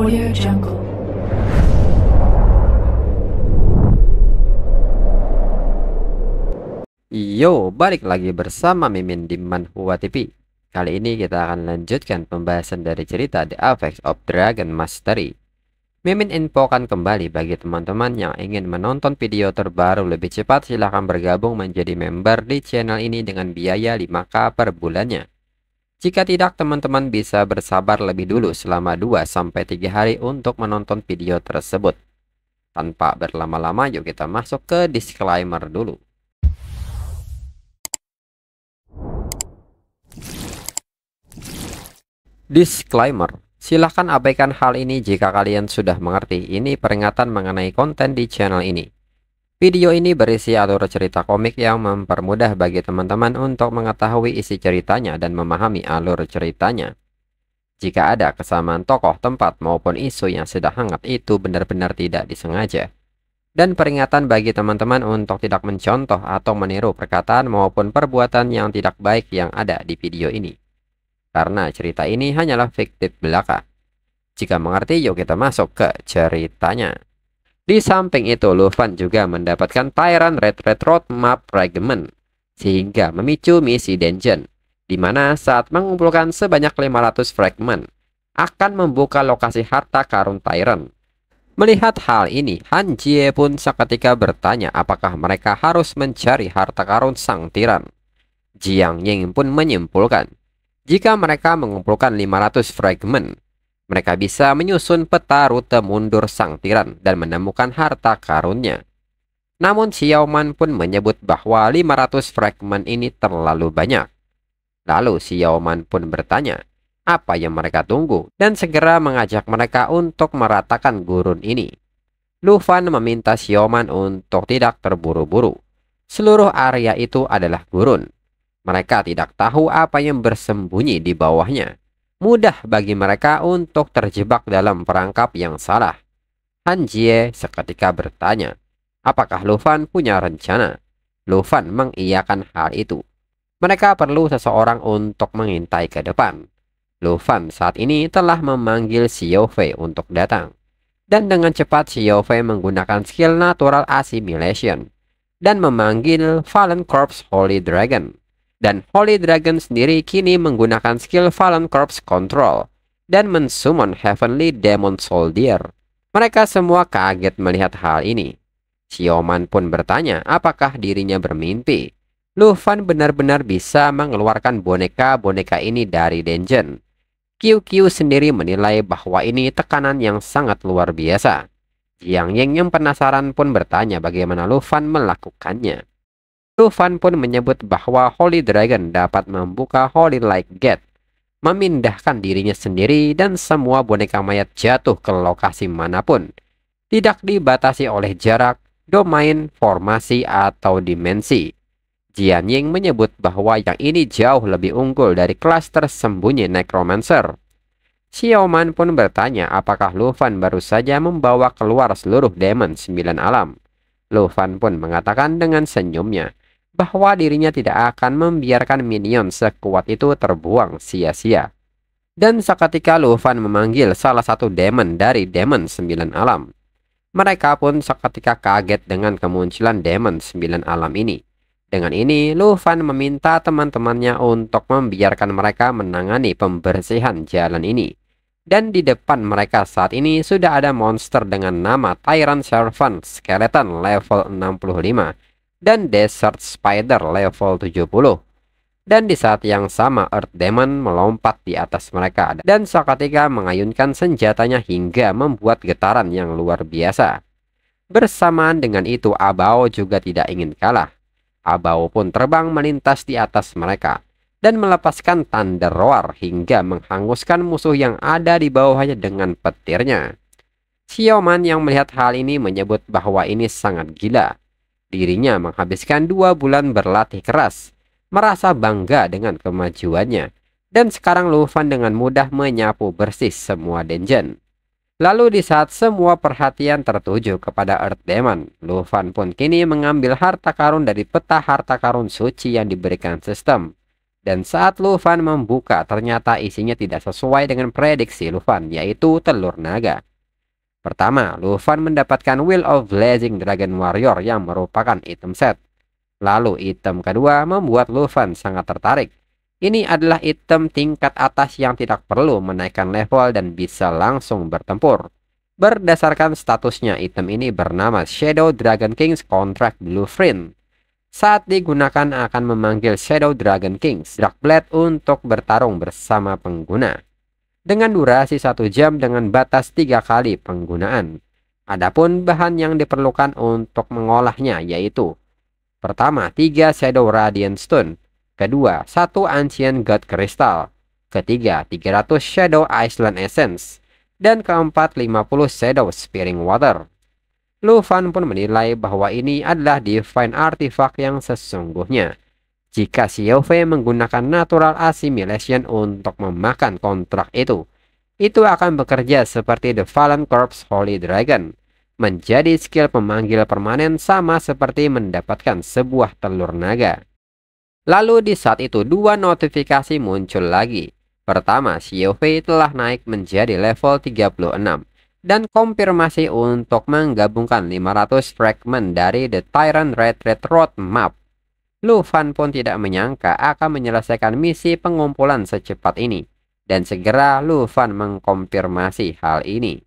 Audio Jungle. Yo, balik lagi bersama Mimin di Manhwa TV. Kali ini kita akan lanjutkan pembahasan dari cerita The Apex of Dragon Mastery. Mimin infokan kembali bagi teman-teman yang ingin menonton video terbaru lebih cepat, silahkan bergabung menjadi member di channel ini dengan biaya 5k per bulannya. Jika tidak, teman-teman bisa bersabar lebih dulu selama 2-3 hari untuk menonton video tersebut. Tanpa berlama-lama, yuk kita masuk ke disclaimer dulu. Disclaimer, silahkan abaikan hal ini jika kalian sudah mengerti. Ini peringatan mengenai konten di channel ini. Video ini berisi alur cerita komik yang mempermudah bagi teman-teman untuk mengetahui isi ceritanya dan memahami alur ceritanya. Jika ada kesamaan tokoh, tempat, maupun isu yang sedang hangat, itu benar-benar tidak disengaja. Dan peringatan bagi teman-teman untuk tidak mencontoh atau meniru perkataan maupun perbuatan yang tidak baik yang ada di video ini. Karena cerita ini hanyalah fiktif belaka. Jika mengerti, yuk kita masuk ke ceritanya. Di samping itu, Lufan juga mendapatkan Tyrant Red Roadmap Fragment, sehingga memicu misi dungeon, di mana saat mengumpulkan sebanyak 500 fragment, akan membuka lokasi harta karun Tyrant. Melihat hal ini, Han Jie pun seketika bertanya apakah mereka harus mencari harta karun sang tiran. Jiang Ying pun menyimpulkan, jika mereka mengumpulkan 500 fragment, mereka bisa menyusun peta rute mundur sang tiran dan menemukan harta karunnya. Namun Xiaoman pun menyebut bahwa 500 fragment ini terlalu banyak. Lalu Xiaoman pun bertanya, apa yang mereka tunggu, dan segera mengajak mereka untuk meratakan gurun ini. Lufan meminta Xiaoman untuk tidak terburu-buru. Seluruh area itu adalah gurun. Mereka tidak tahu apa yang bersembunyi di bawahnya. Mudah bagi mereka untuk terjebak dalam perangkap yang salah. Han Jie seketika bertanya, apakah Lufan punya rencana? Lufan mengiyakan hal itu. Mereka perlu seseorang untuk mengintai ke depan. Lufan saat ini telah memanggil Xiao Fei untuk datang. Dan dengan cepat Xiao Fei menggunakan skill natural assimilation dan memanggil Fallen Corpse Holy Dragon. Dan Holy Dragon sendiri kini menggunakan skill Fallen Corpse Control dan mensummon Heavenly Demon Soldier. Mereka semua kaget melihat hal ini. Xiaoman pun bertanya apakah dirinya bermimpi. Lufan benar-benar bisa mengeluarkan boneka-boneka ini dari dungeon. QQ sendiri menilai bahwa ini tekanan yang sangat luar biasa. Jiang Ying yang penasaran pun bertanya bagaimana Lufan melakukannya. Lufan pun menyebut bahwa Holy Dragon dapat membuka Holy Light Gate, memindahkan dirinya sendiri dan semua boneka mayat jatuh ke lokasi manapun, tidak dibatasi oleh jarak, domain, formasi, atau dimensi. Jian Ying menyebut bahwa yang ini jauh lebih unggul dari kelas tersembunyi Necromancer. Xiaoman pun bertanya apakah Lufan baru saja membawa keluar seluruh demon 9 alam. Lufan pun mengatakan dengan senyumnya bahwa dirinya tidak akan membiarkan minion sekuat itu terbuang sia-sia. Dan seketika Lufan memanggil salah satu demon dari demon 9 alam. Mereka pun seketika kaget dengan kemunculan demon 9 alam ini. Dengan ini, Lufan meminta teman-temannya untuk membiarkan mereka menangani pembersihan jalan ini. Dan di depan mereka saat ini sudah ada monster dengan nama Tyrant Servant Skeleton level 65 dan Desert Spider level 70. Dan di saat yang sama Earth Demon melompat di atas mereka dan seketika mengayunkan senjatanya hingga membuat getaran yang luar biasa. Bersamaan dengan itu Abao juga tidak ingin kalah. Abao pun terbang melintas di atas mereka dan melepaskan Thunder Roar hingga menghanguskan musuh yang ada di bawahnya dengan petirnya. Xiaoman yang melihat hal ini menyebut bahwa ini sangat gila. Dirinya menghabiskan 2 bulan berlatih keras, merasa bangga dengan kemajuannya, dan sekarang Lufan dengan mudah menyapu bersih semua dungeon. Lalu di saat semua perhatian tertuju kepada Earth Demon, Lufan pun kini mengambil harta karun dari peta harta karun suci yang diberikan sistem. Dan saat Lu Fan membuka, ternyata isinya tidak sesuai dengan prediksi Lu Fan, yaitu telur naga. Pertama, Lu Fan mendapatkan Will of Blazing Dragon Warrior yang merupakan item set. Lalu item kedua membuat Lu Fan sangat tertarik. Ini adalah item tingkat atas yang tidak perlu menaikkan level dan bisa langsung bertempur. Berdasarkan statusnya, item ini bernama Shadow Dragon King's Contract Blueprint. Saat digunakan akan memanggil Shadow Dragon King's Darkblade untuk bertarung bersama pengguna. Dengan durasi 1 jam dengan batas 3 kali penggunaan. Adapun bahan yang diperlukan untuk mengolahnya yaitu: pertama, 3 Shadow Radiant Stone. Kedua, 1 Ancient God Crystal. Ketiga, 300 Shadow Island Essence. Dan keempat, 50 Shadow Spearing Water. Lu Fan pun menilai bahwa ini adalah Divine Artifact yang sesungguhnya. Jika Xiao Fei menggunakan Natural Assimilation untuk memakan kontrak itu akan bekerja seperti The Fallen Corpse Holy Dragon. Menjadi skill pemanggil permanen sama seperti mendapatkan sebuah telur naga. Lalu di saat itu 2 notifikasi muncul lagi. Pertama, Xiao Fei telah naik menjadi level 36. Dan konfirmasi untuk menggabungkan 500 fragment dari The Tyrant Retreat Road Map. Lu Fan pun tidak menyangka akan menyelesaikan misi pengumpulan secepat ini. Dan segera Lu Fan mengkonfirmasi hal ini.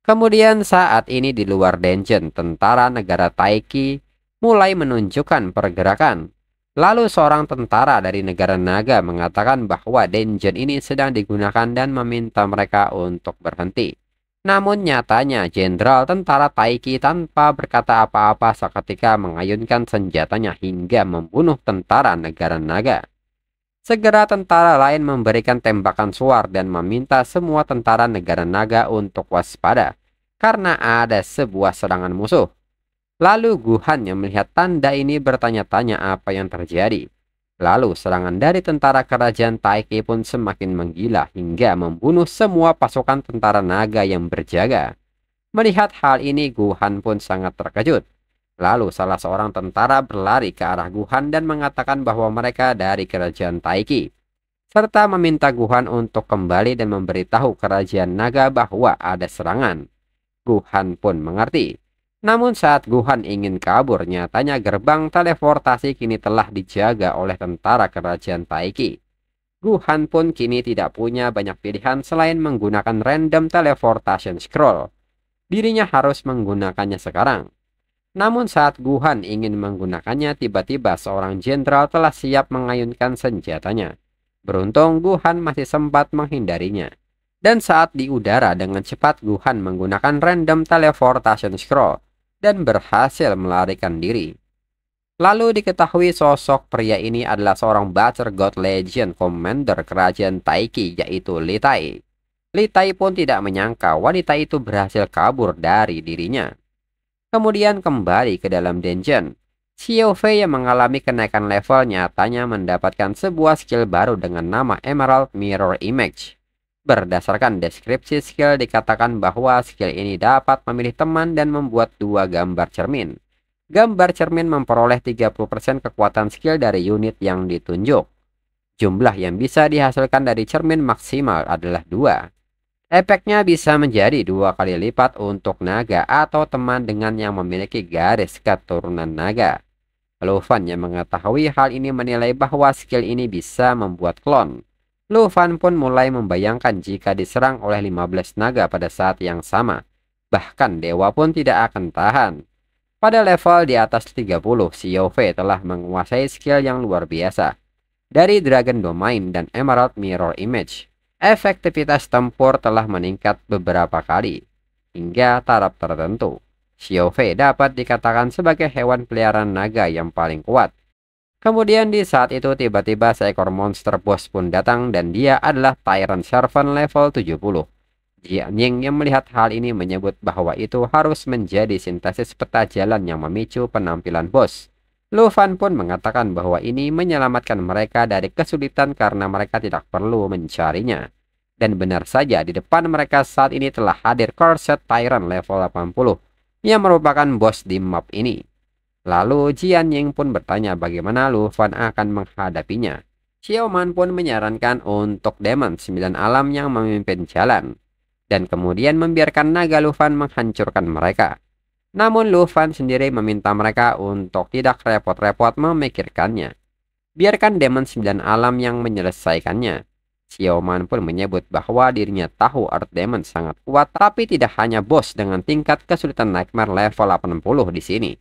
Kemudian saat ini di luar dungeon, tentara negara Taiki mulai menunjukkan pergerakan. Lalu seorang tentara dari negara naga mengatakan bahwa dungeon ini sedang digunakan dan meminta mereka untuk berhenti. Namun nyatanya Jenderal Tentara Taiki tanpa berkata apa-apa seketika mengayunkan senjatanya hingga membunuh tentara negara naga. Segera tentara lain memberikan tembakan suar dan meminta semua tentara negara naga untuk waspada karena ada sebuah serangan musuh. Lalu Guhan yang melihat tanda ini bertanya-tanya apa yang terjadi. Lalu serangan dari tentara kerajaan Taiki pun semakin menggila hingga membunuh semua pasukan tentara naga yang berjaga. Melihat hal ini Guhan pun sangat terkejut. Lalu salah seorang tentara berlari ke arah Guhan dan mengatakan bahwa mereka dari kerajaan Taiki. Serta meminta Guhan untuk kembali dan memberitahu kerajaan naga bahwa ada serangan. Guhan pun mengerti. Namun saat Guhan ingin kabur, nyatanya gerbang teleportasi kini telah dijaga oleh tentara kerajaan Taiki. Guhan pun kini tidak punya banyak pilihan selain menggunakan random teleportation scroll. Dirinya harus menggunakannya sekarang. Namun saat Guhan ingin menggunakannya, tiba-tiba seorang jenderal telah siap mengayunkan senjatanya. Beruntung Guhan masih sempat menghindarinya. Dan saat di udara dengan cepat Guhan menggunakan random teleportation scroll dan berhasil melarikan diri. Lalu diketahui sosok pria ini adalah seorang Butcher God Legion Commander kerajaan Taiki yaitu Li Tai. Li Tai pun tidak menyangka wanita itu berhasil kabur dari dirinya. Kemudian kembali ke dalam dungeon. Xiao Fei yang mengalami kenaikan level nyatanya mendapatkan sebuah skill baru dengan nama Emerald Mirror Image. Berdasarkan deskripsi skill dikatakan bahwa skill ini dapat memilih teman dan membuat 2 gambar cermin. Gambar cermin memperoleh 30% kekuatan skill dari unit yang ditunjuk. Jumlah yang bisa dihasilkan dari cermin maksimal adalah 2. Efeknya bisa menjadi 2 kali lipat untuk naga atau teman dengan yang memiliki garis keturunan naga. Lu Fan yang mengetahui hal ini menilai bahwa skill ini bisa membuat klon. Lu Fan pun mulai membayangkan jika diserang oleh 15 naga pada saat yang sama. Bahkan dewa pun tidak akan tahan. Pada level di atas 30, Xiao Fei telah menguasai skill yang luar biasa. Dari Dragon Domain dan Emerald Mirror Image, efektivitas tempur telah meningkat beberapa kali. Hingga taraf tertentu, Xiao Fei dapat dikatakan sebagai hewan peliharaan naga yang paling kuat. Kemudian di saat itu tiba-tiba seekor monster boss pun datang dan dia adalah Tyrant Servant level 70. Jian Ying yang melihat hal ini menyebut bahwa itu harus menjadi sintesis peta jalan yang memicu penampilan bos. Lu Fan pun mengatakan bahwa ini menyelamatkan mereka dari kesulitan karena mereka tidak perlu mencarinya. Dan benar saja di depan mereka saat ini telah hadir Cursed Tyrant level 80 yang merupakan bos di map ini. Lalu Jian Ying pun bertanya bagaimana Lu Fan akan menghadapinya. Xiaoman pun menyarankan untuk Demon 9 alam yang memimpin jalan, dan kemudian membiarkan naga Lufan menghancurkan mereka. Namun Lufan sendiri meminta mereka untuk tidak repot-repot memikirkannya. Biarkan Demon 9 alam yang menyelesaikannya. Xiaoman pun menyebut bahwa dirinya tahu Earth Demon sangat kuat, tapi tidak hanya bos dengan tingkat kesulitan Nightmare level 80 di sini.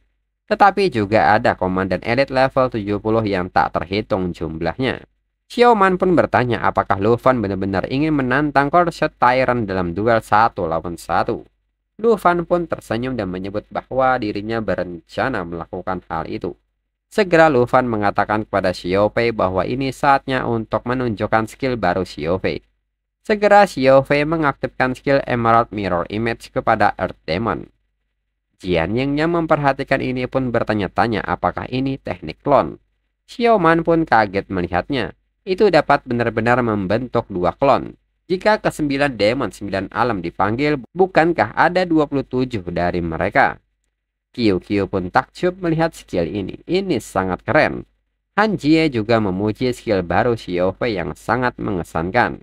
Tetapi juga ada komandan elit level 70 yang tak terhitung jumlahnya. Xiaoman pun bertanya apakah Lufan benar-benar ingin menantang Corset Tyrant dalam duel 1 lawan 1. Lufan pun tersenyum dan menyebut bahwa dirinya berencana melakukan hal itu. Segera Lufan mengatakan kepada Xiaofei bahwa ini saatnya untuk menunjukkan skill baru Xiaofei. Segera Xiaofei mengaktifkan skill Emerald Mirror Image kepada Earth Demon. Jian Ying yang memperhatikan ini pun bertanya-tanya apakah ini teknik klon. Xiaoman pun kaget melihatnya. Itu dapat benar-benar membentuk 2 klon. Jika ke-9 Demon 9 alam dipanggil, bukankah ada 27 dari mereka? Qiu pun takjub melihat skill ini. Ini sangat keren. Han Jie juga memuji skill baru Xiaofei yang sangat mengesankan.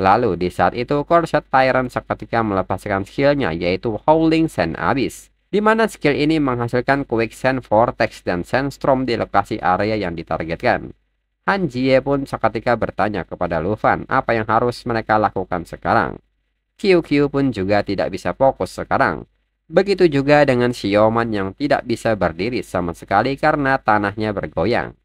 Lalu di saat itu Corset Tyrant seketika melepaskan skillnya yaitu Howling Sand Abyss, di mana skill ini menghasilkan Quicksand Vortex dan Sandstorm di lokasi area yang ditargetkan. Han Jie pun seketika bertanya kepada Lufan apa yang harus mereka lakukan sekarang. Qiu pun juga tidak bisa fokus sekarang. Begitu juga dengan Xiaoman yang tidak bisa berdiri sama sekali karena tanahnya bergoyang.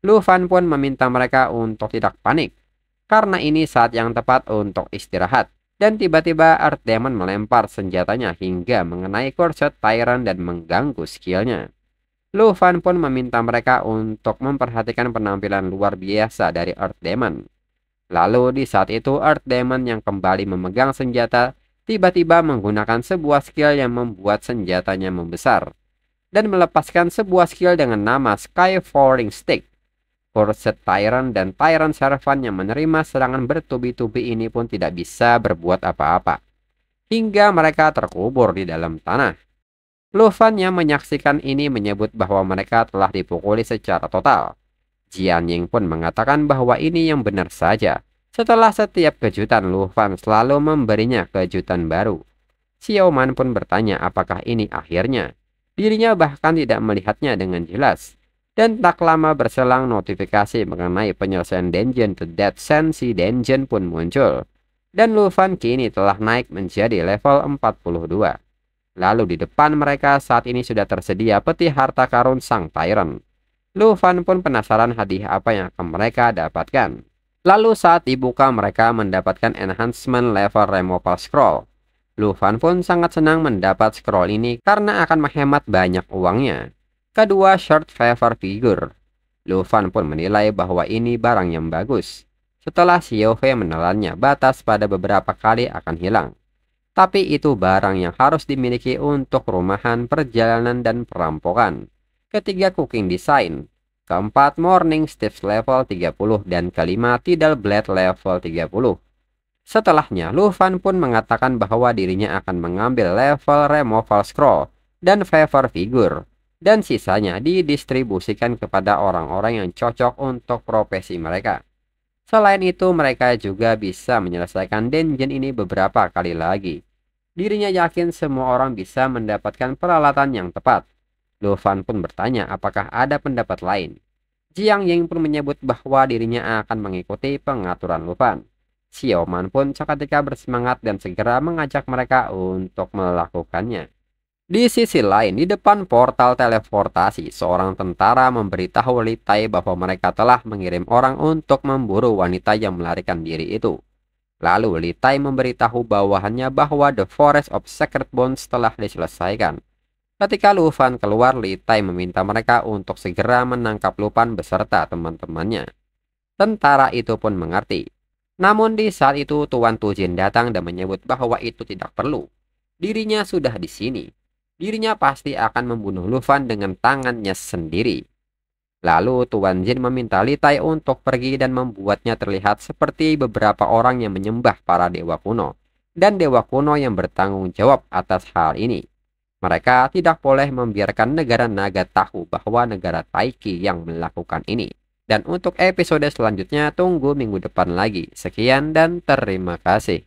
Lufan pun meminta mereka untuk tidak panik, karena ini saat yang tepat untuk istirahat. Dan tiba-tiba Earth Demon melempar senjatanya hingga mengenai Corset Tyrant dan mengganggu skillnya. Lufan pun meminta mereka untuk memperhatikan penampilan luar biasa dari Earth Demon. Lalu di saat itu Earth Demon yang kembali memegang senjata tiba-tiba menggunakan sebuah skill yang membuat senjatanya membesar dan melepaskan sebuah skill dengan nama Sky Falling Stick. Corset Tyrant dan Tyrant Servant yang menerima serangan bertubi-tubi ini pun tidak bisa berbuat apa-apa, hingga mereka terkubur di dalam tanah. Lufan yang menyaksikan ini menyebut bahwa mereka telah dipukuli secara total. Jian Ying pun mengatakan bahwa ini yang benar saja. Setelah setiap kejutan, Lufan selalu memberinya kejutan baru. Xiaoman pun bertanya apakah ini akhirnya. Dirinya bahkan tidak melihatnya dengan jelas. Dan tak lama berselang notifikasi mengenai penyelesaian dungeon The Dead Sensi Dungeon pun muncul. Dan Lufan kini telah naik menjadi level 42. Lalu di depan mereka saat ini sudah tersedia peti harta karun Sang Tyrant. Lufan pun penasaran hadiah apa yang akan mereka dapatkan. Lalu saat dibuka mereka mendapatkan enhancement level removal scroll. Lufan pun sangat senang mendapat scroll ini karena akan menghemat banyak uangnya. Kedua, short favor figure. Lufan pun menilai bahwa ini barang yang bagus. Setelah Xiaofei menelannya, batas pada beberapa kali akan hilang. Tapi itu barang yang harus dimiliki untuk rumahan, perjalanan, dan perampokan. Ketiga, cooking design. Keempat, Morning Steps level 30 dan kelima, Tidal Blade level 30. Setelahnya, Lufan pun mengatakan bahwa dirinya akan mengambil level Removal Scroll dan Favor Figure, dan sisanya didistribusikan kepada orang-orang yang cocok untuk profesi mereka. Selain itu, mereka juga bisa menyelesaikan dungeon ini beberapa kali lagi. Dirinya yakin semua orang bisa mendapatkan peralatan yang tepat. Lufan pun bertanya apakah ada pendapat lain. Jiang Ying pun menyebut bahwa dirinya akan mengikuti pengaturan Lufan. Xiaoman pun seketika bersemangat dan segera mengajak mereka untuk melakukannya. Di sisi lain, di depan portal teleportasi, seorang tentara memberitahu Li Tai bahwa mereka telah mengirim orang untuk memburu wanita yang melarikan diri itu. Lalu Li Tai memberitahu bawahannya bahwa The Forest of Sacred Bones telah diselesaikan. Ketika Lufan keluar, Li Tai meminta mereka untuk segera menangkap Lufan beserta teman-temannya. Tentara itu pun mengerti. Namun di saat itu Tuan Tujin datang dan menyebut bahwa itu tidak perlu. Dirinya sudah di sini. Dirinya pasti akan membunuh Lufan dengan tangannya sendiri. Lalu Tuan Jin meminta Li Tai untuk pergi dan membuatnya terlihat seperti beberapa orang yang menyembah para dewa kuno. Dan dewa kuno yang bertanggung jawab atas hal ini. Mereka tidak boleh membiarkan negara naga tahu bahwa negara Taiki yang melakukan ini. Dan untuk episode selanjutnya tunggu minggu depan lagi. Sekian dan terima kasih.